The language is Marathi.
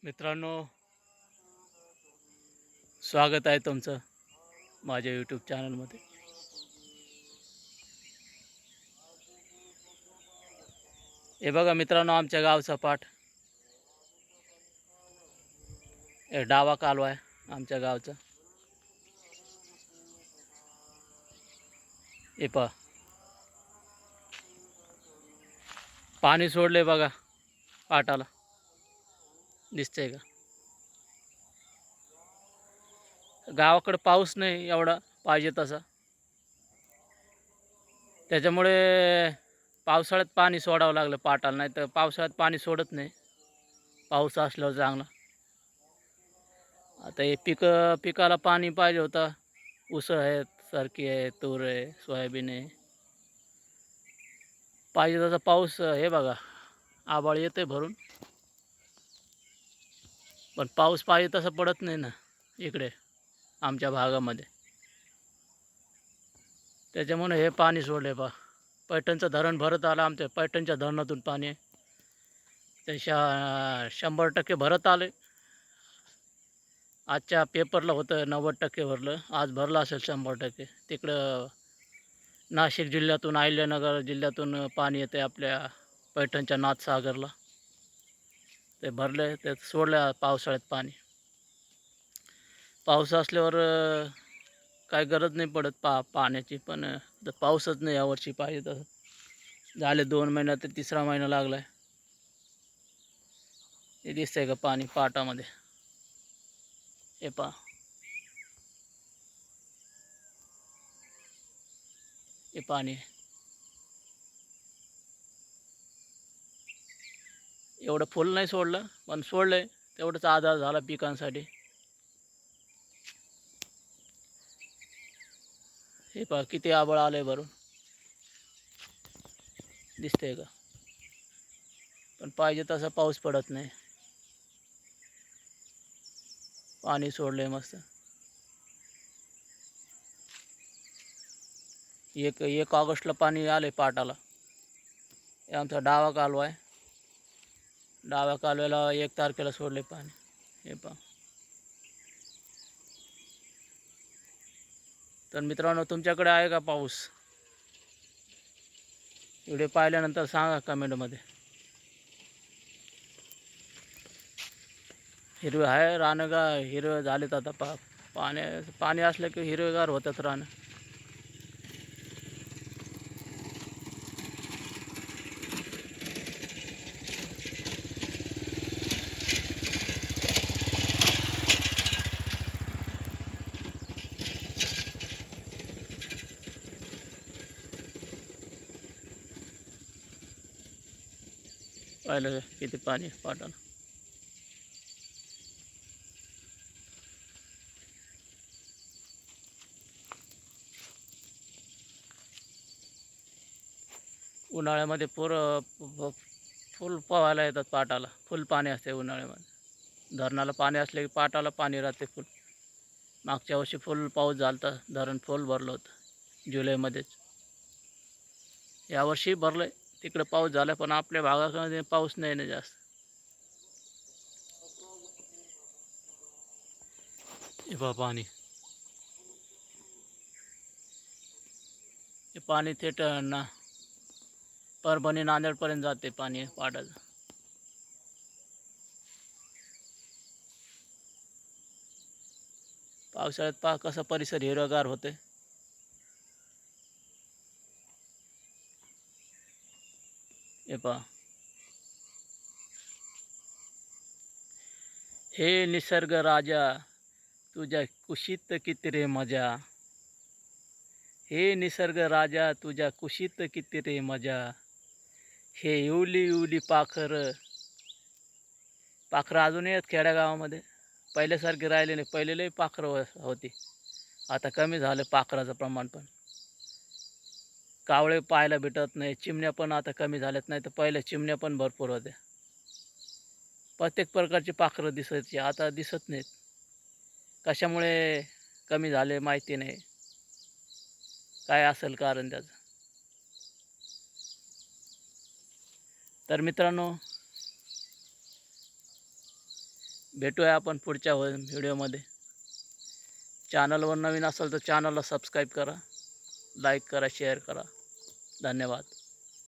मित्रांनो, स्वागत आहे तुमचं माझ्या यूट्यूब चॅनलमध्ये. हे बघा मित्रांनो, आमच्या गावचा पाठ. हे डावा कालवा आहे आमच्या गावचा. हे पहा, पाणी सोडले बघा पाटाला, दिसतंय का? गावाकडे पाऊस नाही एवढा पाहिजे तसा, त्याच्यामुळे पावसाळ्यात पाणी सोडावं लागलं पाटाला, नाही तर पावसाळ्यात पाणी सोडत नाही पाऊस असल्यावर चांगला. आता हे पिकाला पाणी पाहिजे होतं. ऊस आहेत, सरकी आहे, तूर आहे, सोयाबीन आहे. पाहिजे तसा पाऊस हे बघा, आभाळ येते भरून, पण पाऊस पाहिजे तसा पडत नाही ना इकडे आमच्या भागामध्ये. त्याच्यामुळे हे पाणी सोडले पहा. पैठणचं धरण भरत आलं. आमच्या पैठणच्या धरणातून पाणी ते 100% भरत आले. आजच्या पेपरला होतं 90% भरलं, आज भरलं असेल 100%. तिकडं नाशिक जिल्ह्यातून, अहिल्यानगर जिल्ह्यातून पाणी येते आपल्या पैठणच्या नाथसागरला. ते भरले, ते सोडलं पावसाळ्यात पाणी. पाऊस असल्यावर काय गरज नाही पडत पाण्याची, पण पाऊसच नाही यावर्षी पाहिजे तसं. झाले 2 महिन्यात, तर 3रा महिना लागला आहे. हे दिसतंय का पाणी पाटामध्ये? हे पहा, हे पाणी एवढं फुल नाही सोडलं, पण सोडलंय तेवढंच आधार झाला पिकांसाठी. हे पहा किती आबळ आलंय भरून, दिसतंय का? पण पाहिजे तसा पाऊस पडत नाही. पाणी सोडलंय मस्त. 1 ऑगस्टला पाणी आले पाटाला. हे आमचा डावा कालवा आहे. डाव्या कालव्याला 1 तारखेला सोडले पाणी. हे पहा. तर मित्रांनो, तुमच्याकडे आहे का पाऊस? व्हिडिओ पाहिल्यानंतर सांगा कमेंटमध्ये. हिरवे आहे रानं, का हिरवे झालेत आता पाणी असलं की हिरवेगार होतात रानं. पाहिलं का किती पाणी पाटाला? उन्हाळ्यामध्ये फुल पोहायला येतात पाटाला. फुल पाणी असते उन्हाळ्यामध्ये. धरणाला पाणी असले की पाटाला पाणी राहते फुल. मागच्या वर्षी फुल पाऊस झाला, धरण फुल भरलं होतं जुलैमध्येच. यावर्षी भरलं. तिकडे पाऊस झाला, पण आपल्या भागामध्ये पाऊस नाही ना जास्त. हे पहा पाणी, हे पाणी थेट परभणी नांदेडपर्यंत जाते पाणी पाटाचं. पावसाळ्यात पहा कसा परिसर हिरवागार होते. हे पहा, हे निसर्ग राजा तुझ्या कुशीत किती रे मजा. हे निसर्ग राजा तुझ्या कुशीत किती रे मजा. हे इवली इवली पाखरं अजूनही आहेत खेड्यागावामध्ये. पहिल्यासारखे राहिले नाही. पहिले लई पाखरं होती, आता कमी झालं पाखराचं प्रमाण. पण कावळे पाहायला भेटत नाही. चिमण्या पण आता कमी झाल्यात, नाही तर पहिल्या चिमण्या पण भरपूर होत्या. प्रत्येक प्रकारची पाखरं दिसायची, आता दिसत नाहीत. कशामुळे कमी झाले माहिती नाही. काय असेल कारण त्याचं? तर मित्रांनो, भेटूया आपण पुढच्या व्हिडिओमध्ये. चॅनलवर नवीन असाल तर चॅनलला सबस्क्राईब करा, लाईक करा, शेअर करा. धन्यवाद.